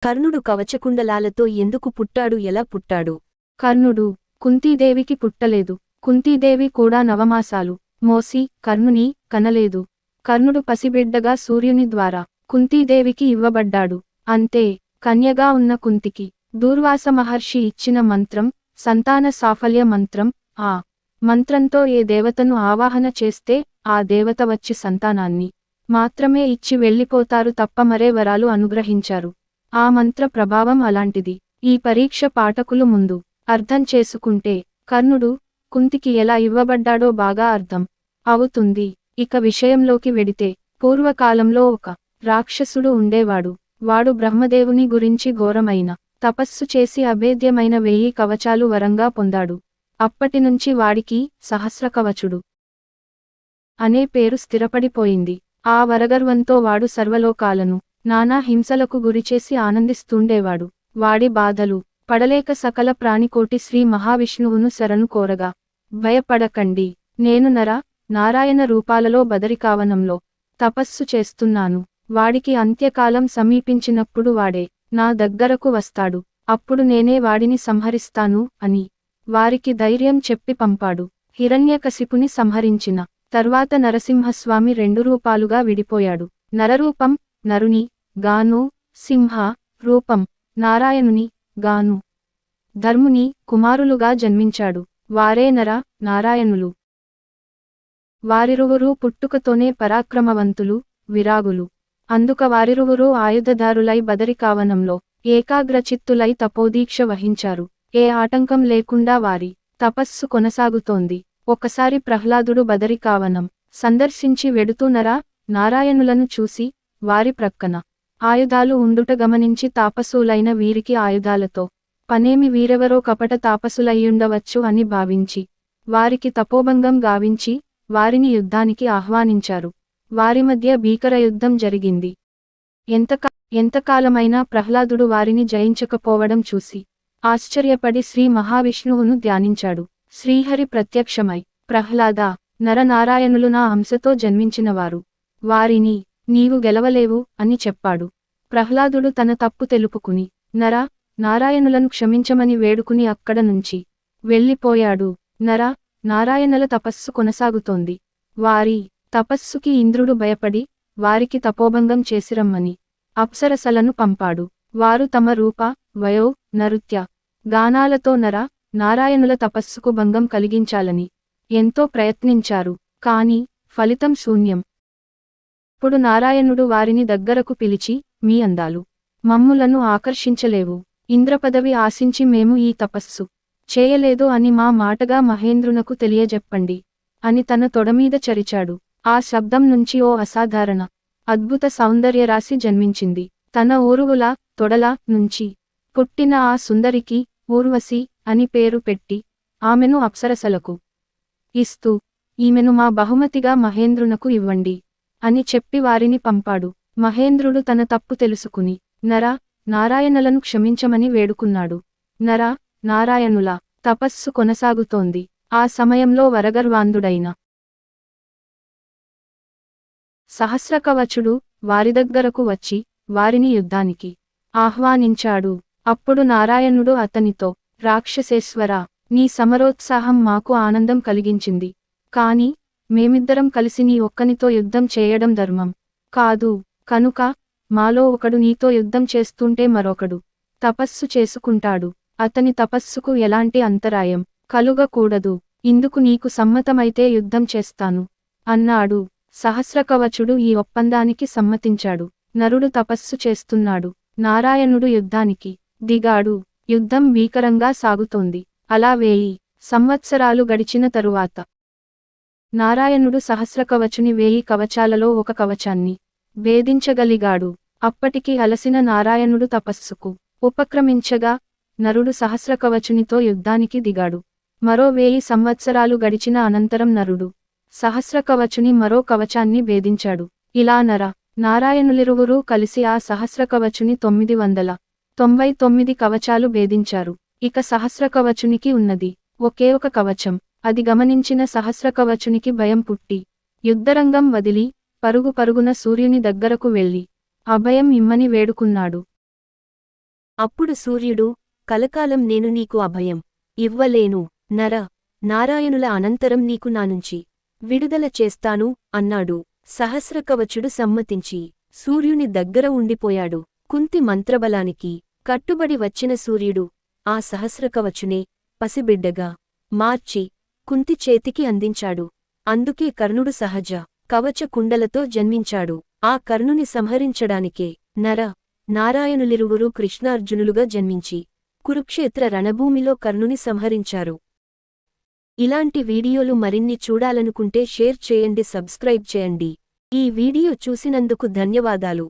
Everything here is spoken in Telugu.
కర్ణుడు కవచకుండలాలతో ఎందుకు పుట్టాడు, ఎలా పుట్టాడు? కర్ణుడు కుంతీదేవికి పుట్టలేదు. కుంతీదేవి కూడా నవమాసాలు మోసి కర్ణుని కనలేదు. కర్ణుడు పసిబిడ్డగా సూర్యుని ద్వారా కుంతీదేవికి ఇవ్వబడ్డాడు. అంతే. కన్యగా ఉన్న కుంతికి దూర్వాస మహర్షి ఇచ్చిన మంత్రం సంతాన సాఫల్య మంత్రం. ఆ మంత్రంతో ఏ దేవతను ఆవాహన చేస్తే ఆ దేవత వచ్చి సంతానాన్ని మాత్రమే ఇచ్చి వెళ్ళిపోతారు తప్ప మరే వరాలు అనుగ్రహించారు. ఆ మంత్ర ప్రభావం అలాంటిది. ఈ పరీక్ష పాఠకులు ముందు అర్థం చేసుకుంటే కర్ణుడు కుంతికి ఎలా ఇవ్వబడ్డాడో బాగా అర్థం అవుతుంది. ఇక విషయంలోకి వెడితే పూర్వకాలంలో ఒక రాక్షసుడు ఉండేవాడు. వాడు బ్రహ్మదేవుని గురించి ఘోరమైన తపస్సు చేసి అభేద్యమైన 1000 కవచాలు వరంగా పొందాడు. అప్పటినుంచి వాడికి సహస్రకవచుడు అనే పేరు స్థిరపడిపోయింది. ఆ వరగర్వంతో వాడు సర్వలోకాలను నానా హింసలకు గురిచేసి ఆనందిస్తుండేవాడు. వాడి బాధలు పడలేక సకల ప్రాణికోటి శ్రీ మహావిష్ణువును శరణు కోరగా, భయపడకండి, నేను నారాయణ రూపాలలో బదరికావనంలో తపస్సు చేస్తున్నాను. వాడికి అంత్యకాలం సమీపించినప్పుడు వాడే నా దగ్గరకు వస్తాడు. అప్పుడు నేనే వాడిని సంహరిస్తాను అని వారికి ధైర్యం చెప్పి పంపాడు. హిరణ్యకశిపుని సంహరించిన తర్వాత నరసింహస్వామి 2 రూపాలుగా విడిపోయాడు. నరరూపం నరుని గాను, సింహ రూపం నారాయణుని గాను ధర్ముని కుమారులుగా జన్మించాడు. వారే నారాయణులు. వారిరువురూ పుట్టుకతోనే పరాక్రమవంతులు, విరాగులు. అందుక వారిరువురూ ఆయుధదారులై బదరికావనంలో ఏకాగ్రచిత్తులై తపోదీక్ష వహించారు. ఏ ఆటంకం లేకుండా వారి తపస్సు కొనసాగుతోంది. ఒకసారి ప్రహ్లాదుడు బదరికావనం సందర్శించి వెడుతూ నారాయణులను చూసి వారి ప్రక్కన ఆయుధాలు ఉండుట గమనించి తాపసులైన వీరికి ఆయుధాలతో పనేమి, వీరెవరో కపట తాపసులయ్యుండవచ్చు అని భావించి వారికి తపోభంగం గావించి వారిని యుద్ధానికి ఆహ్వానించారు. వారి మధ్య భీకర యుద్ధం జరిగింది. ఎంతకాలమైనా ప్రహ్లాదుడు వారిని జయించకపోవడం చూసి ఆశ్చర్యపడి శ్రీ మహావిష్ణువును ధ్యానించాడు. శ్రీహరి ప్రత్యక్షమై, ప్రహ్లాదా, నరనారాయణులు నా అంశతో జన్మించినవారు. వారిని నీవు గెలవలేవు అని చెప్పాడు. ప్రహ్లాదుడు తన తప్పు తెలుపుకుని నారాయణులను క్షమించమని వేడుకుని అక్కడ నుంచి వెళ్ళిపోయాడు. నారాయణుల తపస్సు కొనసాగుతోంది. వారి తపస్సుకి ఇంద్రుడు భయపడి వారికి తపోభంగం చేసిరమ్మని అప్సరసలను పంపాడు. వారు తమ రూప, వయో, నృత్య గానాలతో నారాయణుల తపస్సుకు భంగం కలిగించాలని ఎంతో ప్రయత్నించారు. కాని ఫలితం శూన్యం. ఇప్పుడు నారాయణుడు వారిని దగ్గరకు పిలిచి, మీ అందాలు మమ్ములను ఆకర్షించలేవు. ఇంద్రపదవి ఆశించి మేము ఈ తపస్సు చేయలేదు అని మా మాటగా మహేంద్రునకు తెలియజెప్పండి అని తన తొడమీద చరిచాడు. ఆ శబ్దం నుంచి ఓ అసాధారణ అద్భుత సౌందర్యరాశి జన్మించింది. తన ఊరువుల తొడల నుంచి పుట్టిన ఆ సుందరికి ఊర్వశి అని పేరు పెట్టి ఆమెను అప్సరసలకు ఇస్తూ, ఈమెను మా బహుమతిగా మహేంద్రునకు ఇవ్వండి అని చెప్పి వారిని పంపాడు. మహేంద్రుడు తన తప్పు తెలుసుకుని నారాయణులను క్షమించమని వేడుకున్నాడు. నారాయణుల తపస్సు కొనసాగుతోంది. ఆ సమయంలో వరగర్వాంధుడైన సహస్రకవచుడు వారి దగ్గరకు వచ్చి వారిని యుద్ధానికి ఆహ్వానించాడు. అప్పుడు నారాయణుడు అతనితో, రాక్షసేశ్వరా, నీ సమరోత్సాహం మాకు ఆనందం కలిగించింది. కాని మేమిద్దరం కలిసి నీ ఒక్కనితో యుద్ధం చేయడం ధర్మం కాదు. కనుక మాలో ఒకడు నీతో యుద్ధం చేస్తుంటే మరొకడు తపస్సు చేసుకుంటాడు. అతని తపస్సుకు ఎలాంటి అంతరాయం కలుగకూడదు. ఇందుకు నీకు సమ్మతమైతే యుద్ధం చేస్తాను అన్నాడు. సహస్రకవచుడు ఈ ఒప్పందానికి సమ్మతించాడు. నరుడు తపస్సు చేస్తున్నాడు. నారాయణుడు యుద్ధానికి దిగాడు. యుద్ధం భీకరంగా సాగుతోంది. అలా 1000 సంవత్సరాలు గడిచిన తరువాత నారాయణుడు సహస్రకవచుని 1000 కవచాలలో ఒక కవచాన్ని భేదించగలిగాడు. అప్పటికి అలసిన నారాయణుడు తపస్సుకు ఉపక్రమించగా నరుడు సహస్రకవచునితో యుద్ధానికి దిగాడు. మరో 1000 సంవత్సరాలు గడిచిన అనంతరం నరుడు సహస్రకవచుని మరో కవచాన్ని భేదించాడు. ఇలా నారాయణులిరువురూ కలిసి ఆ సహస్రకవచుని 999 కవచాలు భేదించారు. ఇక సహస్రకవచునికి ఉన్నది ఒకే ఒక కవచం. అది గమనించిన సహస్రకవచునికి భయం పుట్టి యుద్ధరంగం వదిలి పరుగున సూర్యుని దగ్గరకు వెళ్ళి అభయం ఇమ్మని వేడుకున్నాడు. అప్పుడు సూర్యుడు, కలకాలం నేను నీకు అభయం ఇవ్వలేను. నారాయణుల అనంతరం నీకు నానుంచి విడుదల చేస్తాను అన్నాడు. సహస్రకవచుడు సమ్మతించి సూర్యుని దగ్గర ఉండిపోయాడు. కుంతి మంత్రబలానికి కట్టుబడి వచ్చిన సూర్యుడు ఆ సహస్రకవచునే పసిబిడ్డగా మార్చి కుంతి చేతికి అందించాడు. అందుకే కర్ణుడు సహజ కవచ కుండలతో జన్మించాడు. ఆ కర్ణుని సంహరించడానికే నారాయణులిరువురూ కృష్ణార్జునులుగా జన్మించి కురుక్షేత్ర రణభూమిలో కర్ణుని సంహరించారు. ఇలాంటి వీడియోలు మరిన్ని చూడాలనుకుంటే షేర్ చేయండి, సబ్స్క్రైబ్ చేయండి. ఈ వీడియో చూసినందుకు ధన్యవాదాలు.